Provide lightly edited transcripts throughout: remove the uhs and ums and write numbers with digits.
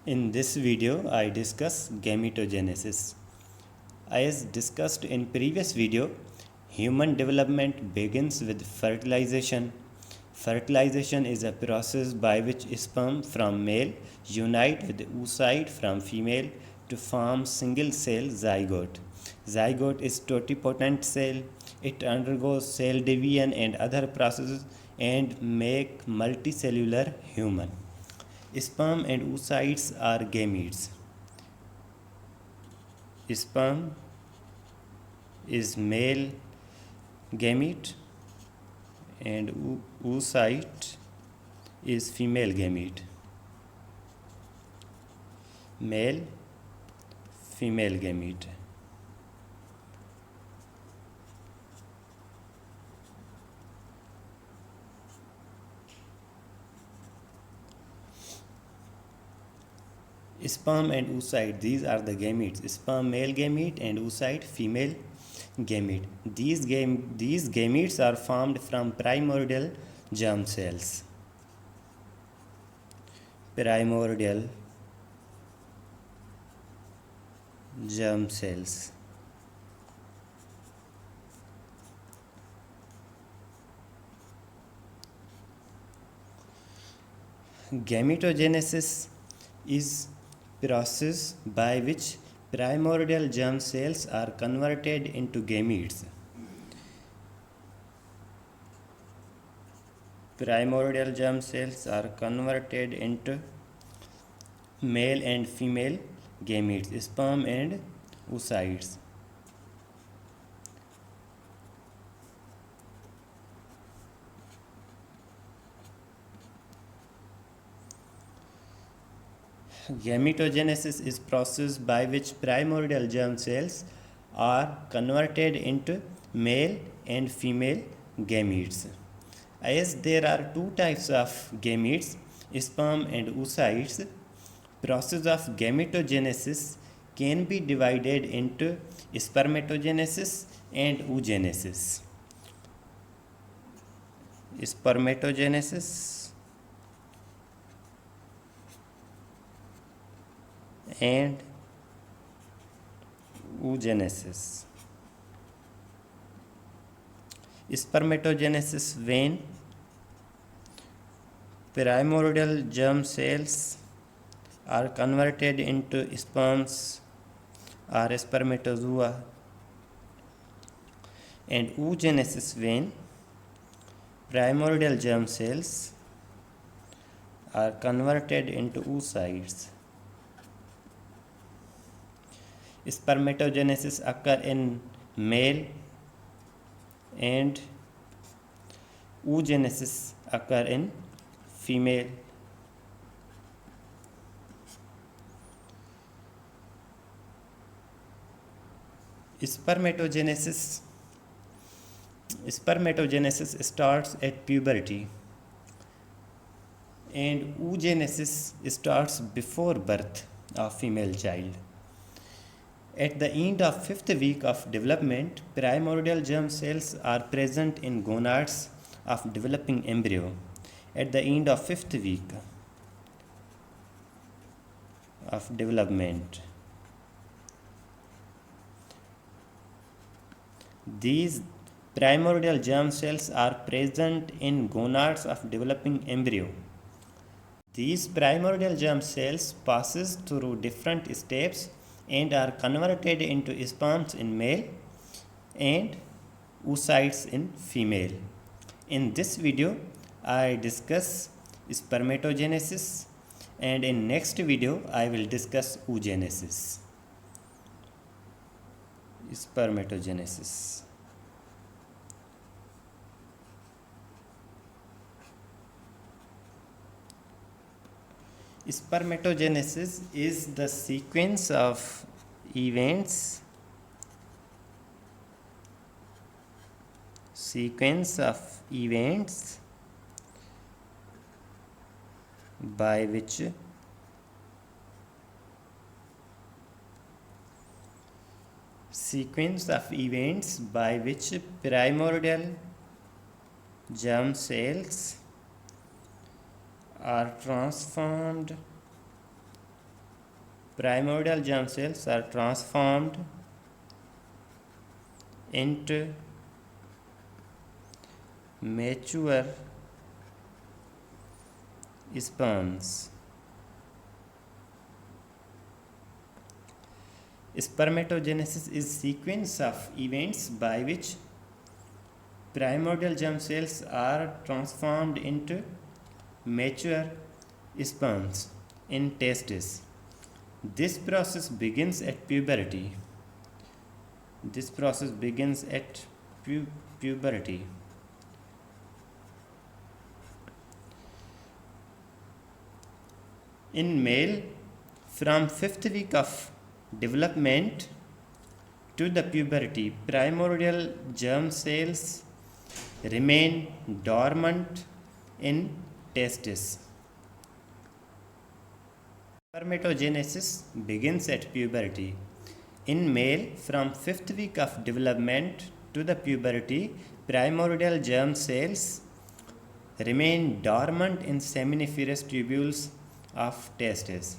In this video, I discuss gametogenesis. As discussed in previous video, human development begins with fertilization. Fertilization is a process by which sperm from male unite with oocyte from female to form single cell zygote. Zygote is totipotent cell. It undergoes cell division and other processes and make multicellular human. Sperm and oocytes are gametes. Sperm is male gamete and oocyte is female gamete. Male, female gamete. Sperm and oocyte, these are the gametes. Sperm male gamete and oocyte female gamete. These gametes are formed from primordial germ cells. Primordial germ cells. Gametogenesis is process by which primordial germ cells are converted into gametes. Primordial germ cells are converted into male and female gametes, sperm and oocytes. Gametogenesis is process by which primordial germ cells are converted into male and female gametes. As there are two types of gametes, sperm and oocytes, process of gametogenesis can be divided into spermatogenesis and oogenesis. Spermatogenesis and oogenesis. Spermatogenesis, when primordial germ cells are converted into sperms or spermatozoa, and oogenesis, when primordial germ cells are converted into oocytes. Spermatogenesis occur in male and oogenesis occur in female. Spermatogenesis starts at puberty and oogenesis starts before birth of female child. At the end of 5th week of development, primordial germ cells are present in gonads of developing embryo. At the end of 5th week of development, these primordial germ cells are present in gonads of developing embryo. These primordial germ cells passes through different steps and are converted into sperms in male and oocytes in female. In this video, I discuss spermatogenesis, and in next video, I will discuss oogenesis. Spermatogenesis. Spermatogenesis is the sequence of events by which primordial germ cells are transformed Primordial germ cells are transformed into mature sperms. Spermatogenesis is sequence of events by which primordial germ cells are transformed into mature sperms in testes. This process begins at puberty. This process begins at puberty. In male, from 5th week of development to the puberty, primordial germ cells remain dormant in testes. Spermatogenesis begins at puberty. In male, from 5th week of development to the puberty, primordial germ cells remain dormant in seminiferous tubules of testes.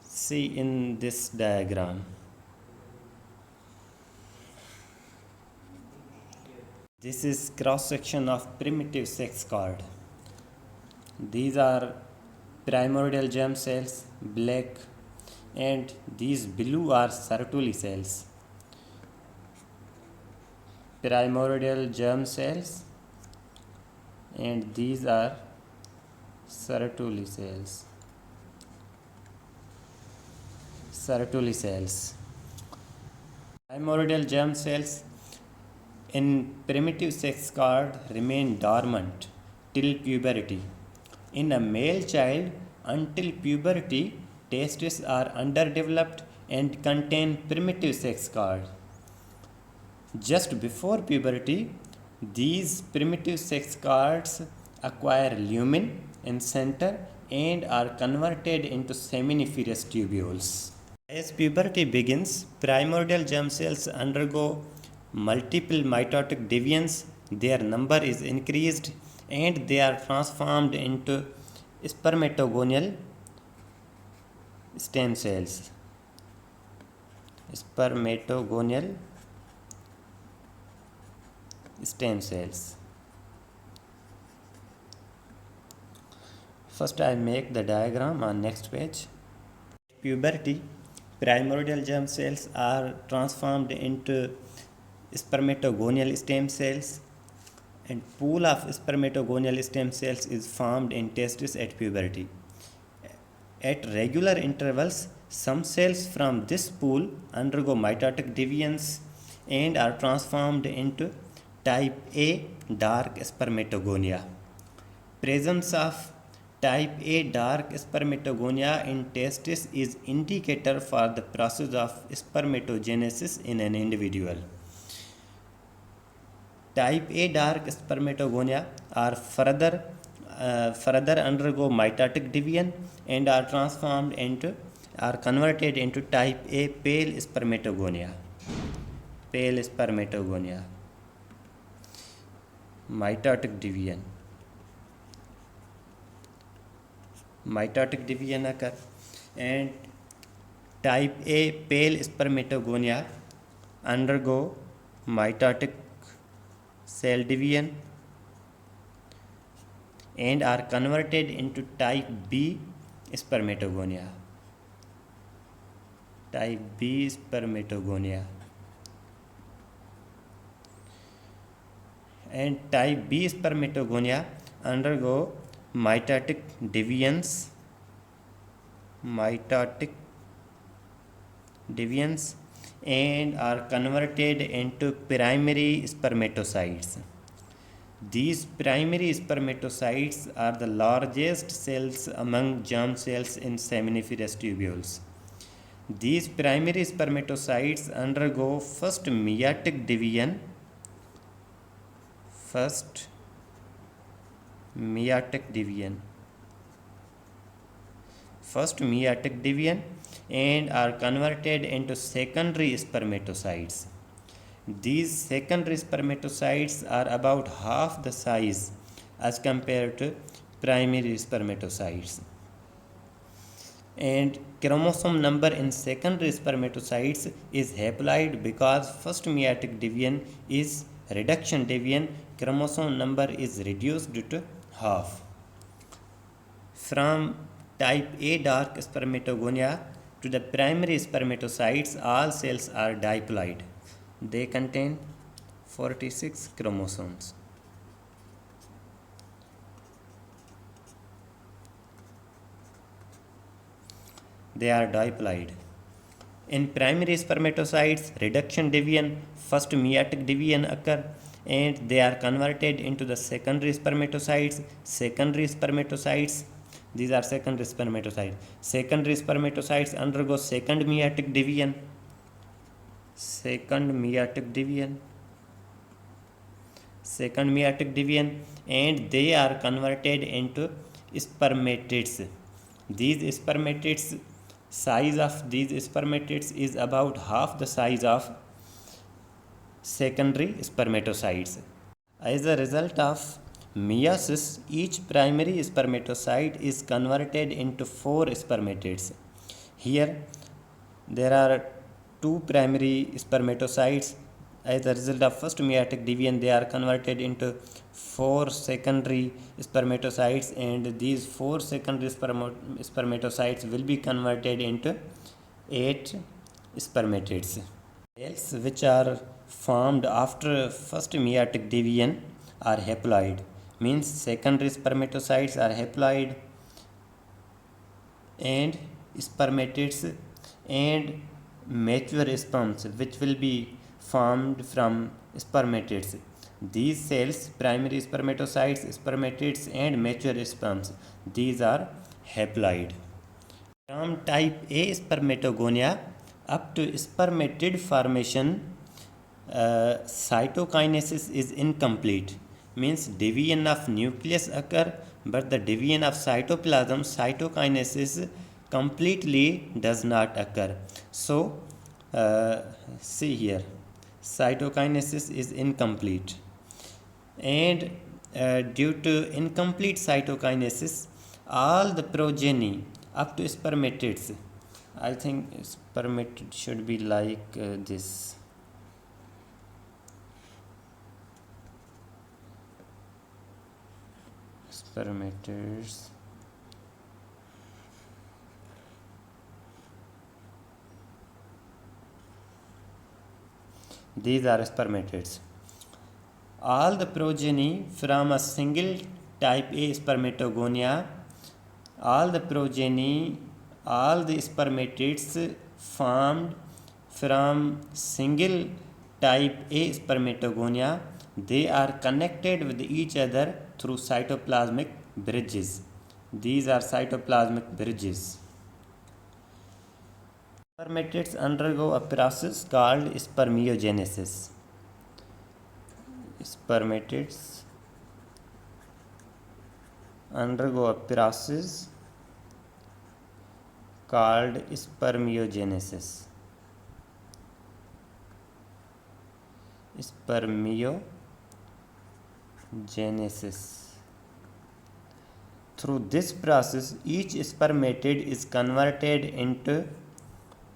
See in this diagram. This is cross section of primitive sex cord. These are primordial germ cells, black, and these blue are Sertoli cells. Primordial germ cells, and these are Sertoli cells. Sertoli cells. Primordial germ cells in primitive sex cord remain dormant till puberty. In a male child, until puberty, testes are underdeveloped and contain primitive sex cord. Just before puberty, these primitive sex cords acquire lumen in center and are converted into seminiferous tubules. As puberty begins, primordial germ cells undergo multiple mitotic divisions. Their number is increased and they are transformed into spermatogonial stem cells. Spermatogonial stem cells. First I make the diagram on next page. Puberty, primordial germ cells are transformed into spermatogonial stem cells, and pool of spermatogonial stem cells is formed in testes at puberty. At regular intervals, some cells from this pool undergo mitotic divisions and are transformed into type A dark spermatogonia. Presence of type A dark spermatogonia in testes is indicator for the process of spermatogenesis in an individual. Type A dark spermatogonia are further undergo mitotic division and are converted into type A pale spermatogonia. Pale spermatogonia. Mitotic division. Mitotic division occur, and type A pale spermatogonia undergo mitotic cell division and are converted into type B spermatogonia. Type B spermatogonia. And type B spermatogonia undergo mitotic divisions and are converted into primary spermatocytes. These primary spermatocytes are the largest cells among germ cells in seminiferous tubules. These primary spermatocytes undergo first meiotic division and are converted into secondary spermatocytes. These secondary spermatocytes are about half the size as compared to primary spermatocytes. And chromosome number in secondary spermatocytes is haploid because first meiotic division is reduction division. Chromosome number is reduced to half. From type A dark spermatogonia to the primary spermatocytes, all cells are diploid. They contain 46 chromosomes. They are diploid. In primary spermatocytes, reduction division, first meiotic division occur, and they are converted into the secondary spermatocytes. Secondary spermatocytes, these are secondary spermatocytes. Secondary spermatocytes undergo second meiotic division. Second meiotic division, and they are converted into spermatids. These spermatids, size of these spermatids is about half the size of secondary spermatocytes. As a result of meiosis, each primary spermatocyte is converted into 4 spermatids. Here there are 2 primary spermatocytes. As a result of first meiotic division, they are converted into 4 secondary spermatocytes, and these 4 secondary spermatocytes will be converted into 8 spermatids. Cells which are formed after first meiotic division are haploid, means secondary spermatocytes are haploid and spermatids and mature sperms which will be formed from spermatids. These cells, primary spermatocytes, spermatids and mature sperms, these are haploid. From type A spermatogonia up to spermatid formation, cytokinesis is incomplete, means division of nucleus occur, but the division of cytoplasm, cytokinesis, completely does not occur. So see here, cytokinesis is incomplete, and due to incomplete cytokinesis, all the progeny up to spermatids, I think spermatid should be like this. Spermatids. These are spermatids. All the progeny from a single type A spermatogonia, all the spermatids formed from single type A spermatogonia, they are connected with each other through cytoplasmic bridges. These are cytoplasmic bridges. Spermatids undergo a process called spermiogenesis. Spermatids undergo a process called spermiogenesis. Through this process, each spermatid is converted into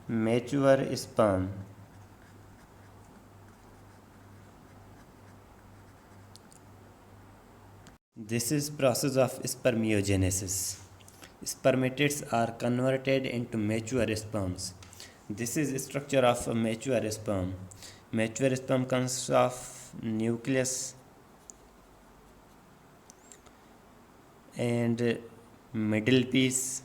mature sperm. This is process of spermiogenesis. Spermatids are converted into mature sperms. This is structure of a mature sperm. Mature sperm consists of nucleus and middle piece,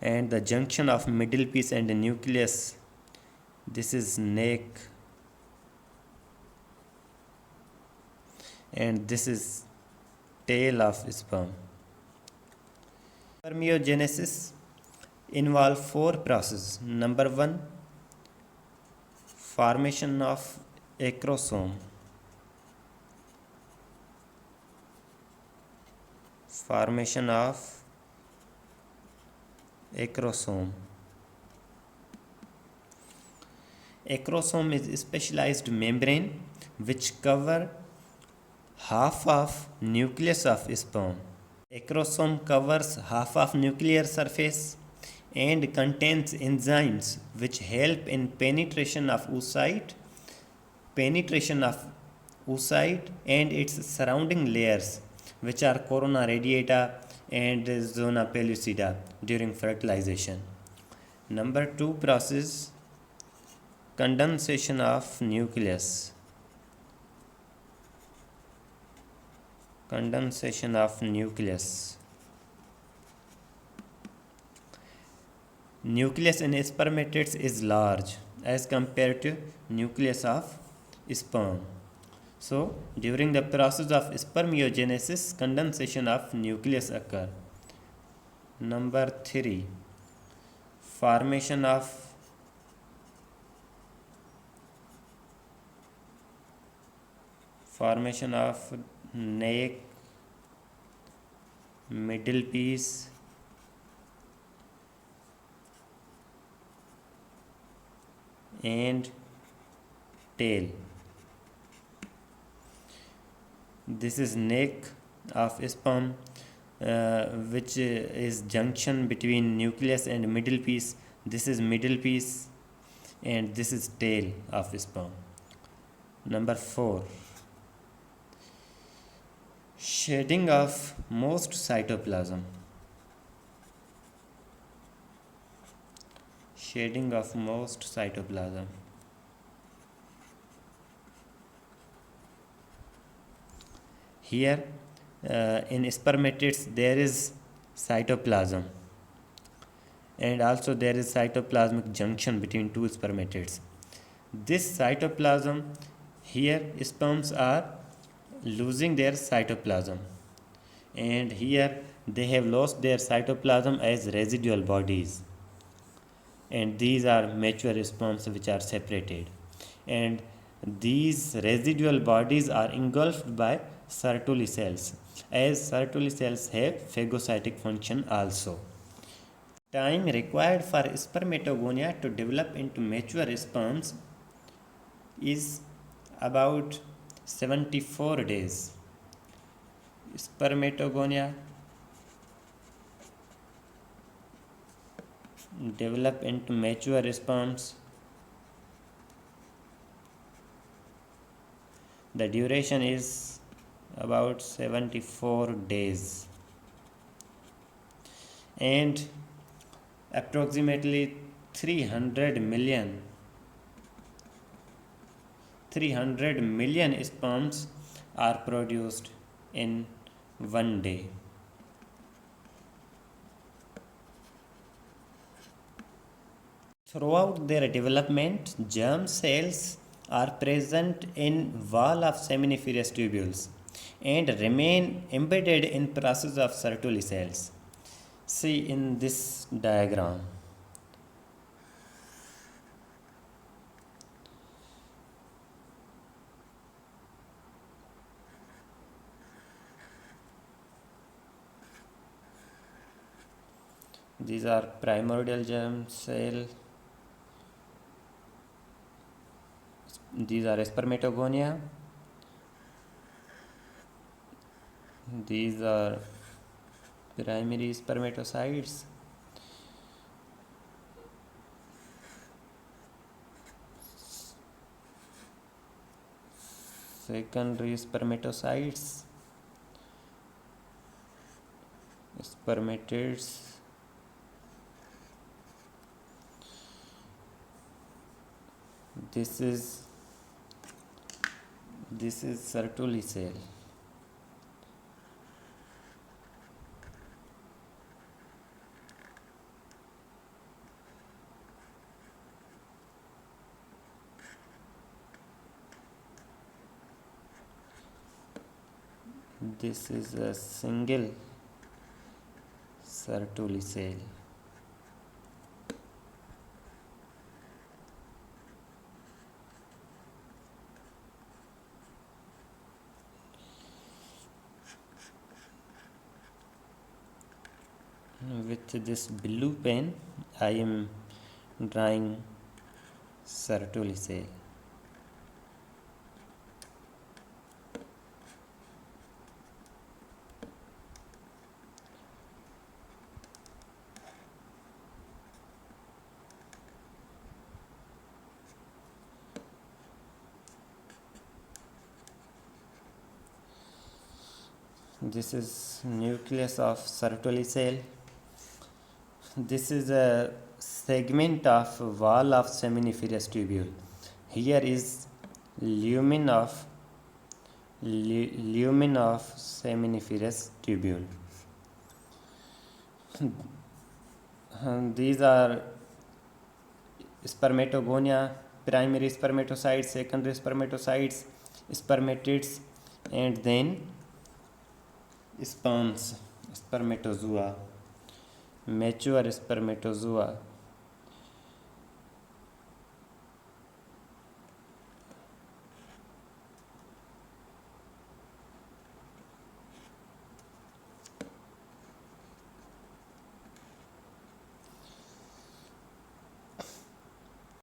and the junction of middle piece and the nucleus, this is neck, and this is tail of sperm. Spermiogenesis involve 4 processes. Number 1, formation of acrosome. Acrosome is a specialized membrane which cover half of nucleus of sperm. Acrosome covers half of nuclear surface and contains enzymes which help in penetration of oocyte and its surrounding layers, which are corona radiata and zona pellucida during fertilization. Number 2 process, condensation of nucleus. Condensation of nucleus. Nucleus in spermatids is large as compared to nucleus of sperm. So, during the process of spermiogenesis, condensation of nucleus occur. Number 3, formation of neck, middle piece, and tail. This is neck of sperm, which is junction between nucleus and middle piece. This is middle piece, and this is tail of sperm. Number 4, shedding of most cytoplasm. Shedding of most cytoplasm. Here in spermatids there is cytoplasm, and also there is cytoplasmic junction between two spermatids. This cytoplasm, here sperms are losing their cytoplasm, and here they have lost their cytoplasm as residual bodies, and these are mature sperms which are separated, and these residual bodies are engulfed by Sertoli cells, as Sertoli cells have phagocytic function also. Time required for spermatogonia to develop into mature sperms is about 74 days. Spermatogonia develop into mature sperms. The duration is about 74 days, and approximately 300 million sperms are produced in one day. Throughout their development, germ cells are present in wall of seminiferous tubules and remain embedded in process of Sertoli cells. See in this diagram. These are primordial germ cell. These are spermatogonia. These are primary spermatocytes. Secondary spermatocytes. Spermatids. This is Sertoli cell. This is a single Sertoli cell. With this blue pen, I am drawing Sertoli cell. This is nucleus of Sertoli cell. This is a segment of wall of seminiferous tubule. Here is lumen of seminiferous tubule. These are spermatogonia, primary spermatocytes, secondary spermatocytes, spermatids, and then sperms, spermatozoa, mature spermatozoa.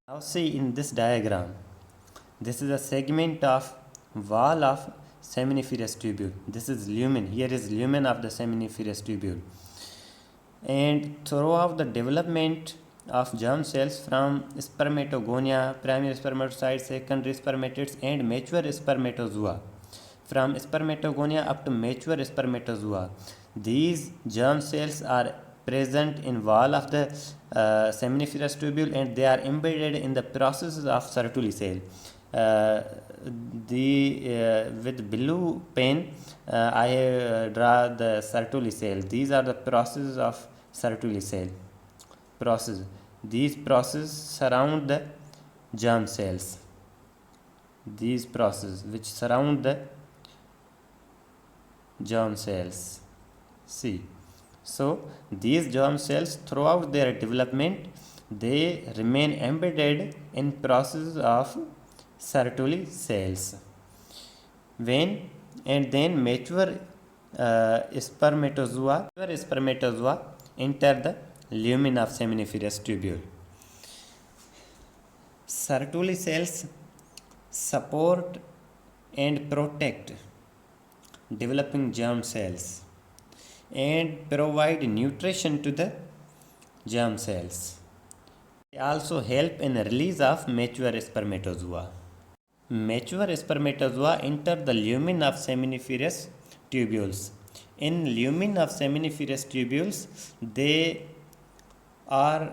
Now see in this diagram, this is a segment of wall of seminiferous tubule. This is lumen. Here is lumen of the seminiferous tubule. And throughout the development of germ cells from spermatogonia, primary spermatocytes, secondary spermatids, and mature spermatozoa, from spermatogonia up to mature spermatozoa, these germ cells are present in wall of the seminiferous tubule, and they are embedded in the processes of Sertoli cell. With blue pen I have draw the Sertoli cell. These are the processes of Sertoli cell process. These processes surround the germ cells. These processes which surround the germ cells. See, so these germ cells throughout their development, they remain embedded in processes of Sertoli cells. When and then mature spermatozoa enter the lumen of seminiferous tubule. Sertoli cells support and protect developing germ cells and provide nutrition to the germ cells. They also help in the release of mature spermatozoa. Mature spermatozoa enter the lumen of seminiferous tubules. In lumen of seminiferous tubules, they are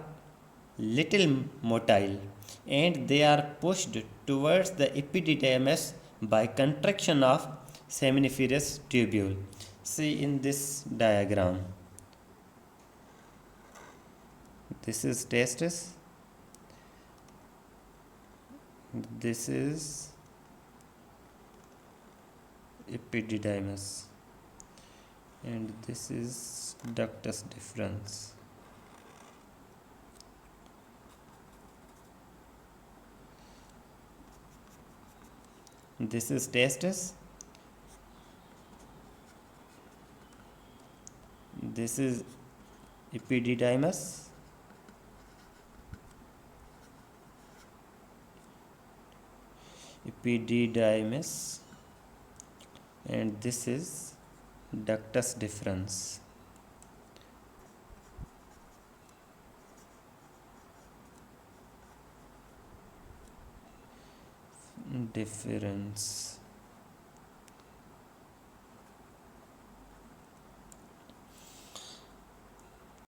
little motile and they are pushed towards the epididymis by contraction of seminiferous tubule. See in this diagram. This is testis. This is epididymis, and this is ductus deferens. This is testis. This is epididymis. And this is ductus deferens.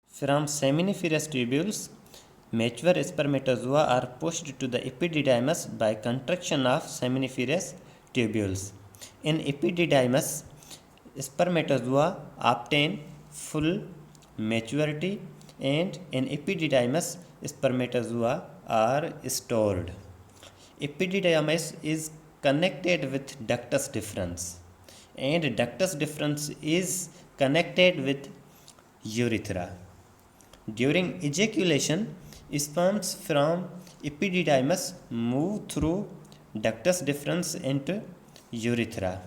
From seminiferous tubules, mature spermatozoa are pushed to the epididymis by contraction of seminiferous tubules. In epididymis, spermatozoa obtain full maturity, and in epididymis, spermatozoa are stored. Epididymis is connected with ductus deferens, and ductus deferens is connected with urethra. During ejaculation, sperms from epididymis move through ductus deferens into urethra.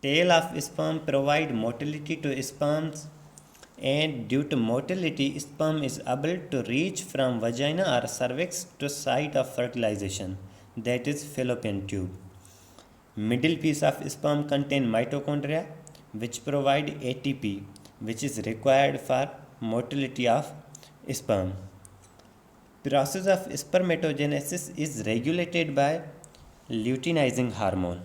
Tail of sperm provide motility to sperms, and due to motility, sperm is able to reach from vagina or cervix to site of fertilization, that is fallopian tube. Middle piece of sperm contain mitochondria which provide ATP, which is required for motility of sperm. Process of spermatogenesis is regulated by luteinizing hormone.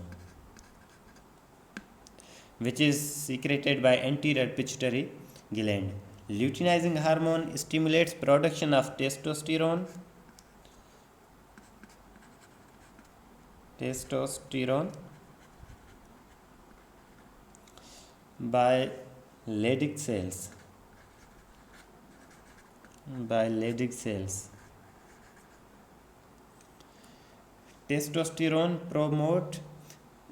which is secreted by anterior pituitary gland. Luteinizing hormone stimulates production of testosterone by Leydig cells. Testosterone promote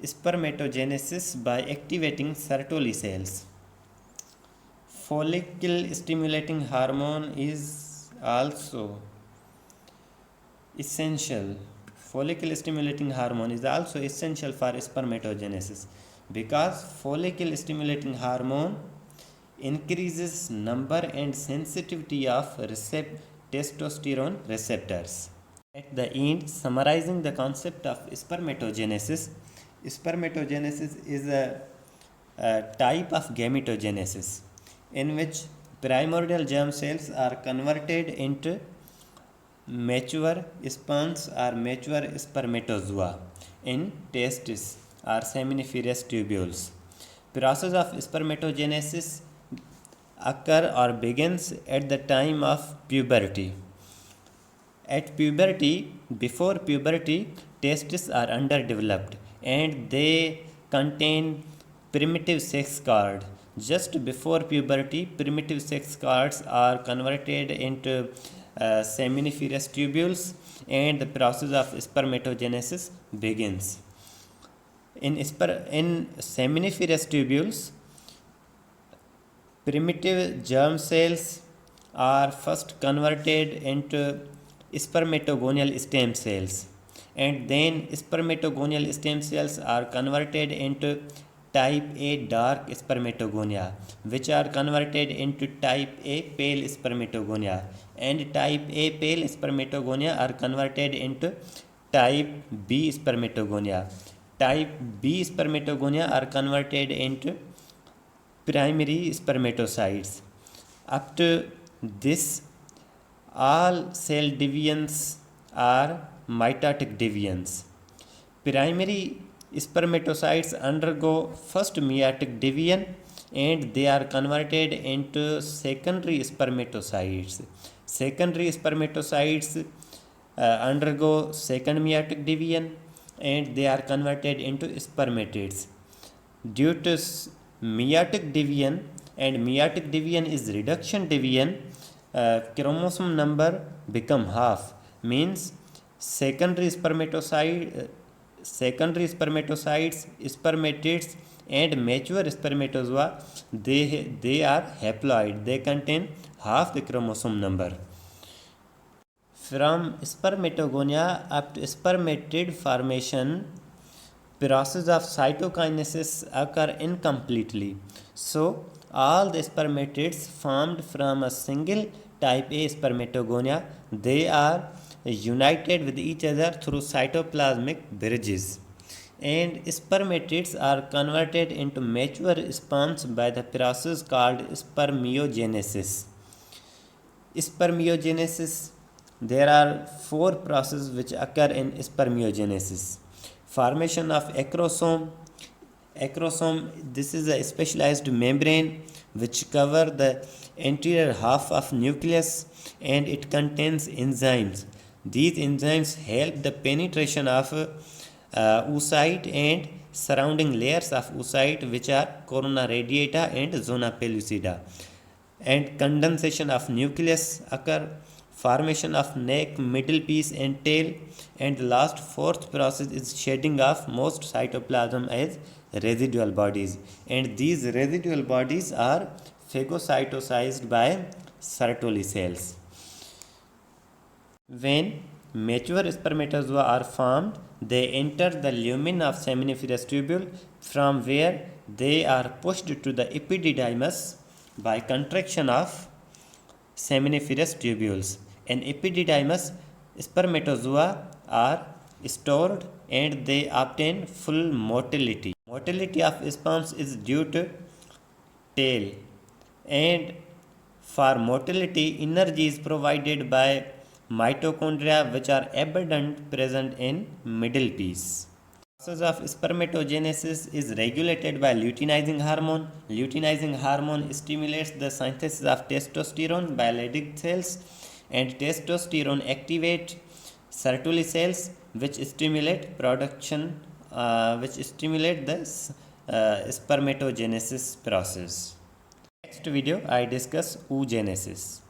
spermatogenesis by activating Sertoli cells. Follicle stimulating hormone is also essential. Follicle stimulating hormone is also essential for spermatogenesis because follicle stimulating hormone increases number and sensitivity of testosterone receptors. At the end, summarizing the concept of spermatogenesis, spermatogenesis is a type of gametogenesis in which primordial germ cells are converted into mature sperms or mature spermatozoa in testes or seminiferous tubules. Process of spermatogenesis occur or begins at the time of puberty. At puberty, before puberty, testes are underdeveloped and they contain primitive sex cord. Just before puberty, primitive sex cords are converted into seminiferous tubules and the process of spermatogenesis begins. In seminiferous tubules, primitive germ cells are first converted into spermatogonial stem cells, and then spermatogonial stem cells are converted into type A dark spermatogonia, which are converted into type A pale spermatogonia, and type A pale spermatogonia are converted into type B spermatogonia. Type B spermatogonia are converted into primary spermatocytes. Up to this, all cell divisions are mitotic divisions. Primary spermatocytes undergo first meiotic division and they are converted into secondary spermatocytes. Secondary spermatocytes undergo second meiotic division and they are converted into spermatids. Due to meiotic division, and meiotic division is reduction division, chromosome number become half, means secondary spermatocytes, spermatids and mature spermatozoa, they are haploid, they contain half the chromosome number. From spermatogonia up to spermatid formation, process of cytokinesis occur incompletely. So, all the spermatids formed from a single type A spermatogonia, they are united with each other through cytoplasmic bridges. And spermatids are converted into mature sperms by the process called spermiogenesis. Spermiogenesis, there are four processes which occur in spermiogenesis. Formation of acrosome. Acrosome, this is a specialized membrane which cover the anterior half of nucleus and it contains enzymes. These enzymes help the penetration of oocyte and surrounding layers of oocyte, which are corona radiata and zona pellucida. And condensation of nucleus occur, formation of neck, middle piece and tail, and the last fourth process is shedding of most cytoplasm as residual bodies, and these residual bodies are phagocytosized by Sertoli cells. When mature spermatozoa are formed, they enter the lumen of seminiferous tubule, from where they are pushed to the epididymis by contraction of seminiferous tubules. In epididymis, spermatozoa are stored and they obtain full motility. Motility of sperms is due to tail, and for motility, energy is provided by mitochondria, which are abundant present in middle piece. Process of spermatogenesis is regulated by luteinizing hormone. Luteinizing hormone stimulates the synthesis of testosterone by Leydig cells, and testosterone activates Sertoli cells, which stimulate production, which stimulate the spermatogenesis process. Next video I discuss oogenesis.